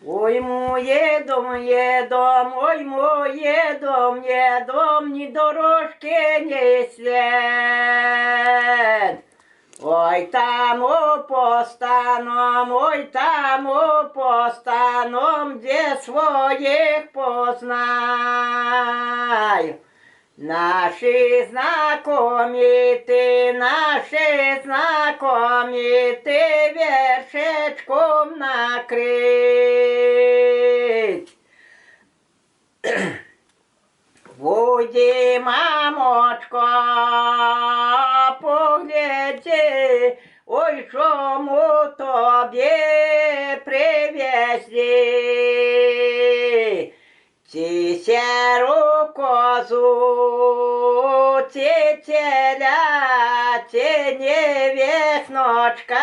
Ой, моє дом, ой, моє дом, ні дорожки, ні слід. Ой, там у постаном, де своїх познаю. Наші знакомі ти вершечком накрить. Буді, мамочко, погляди, ой, чому тобі привезли. Ці сіру козу, ці теля, ці невесночка,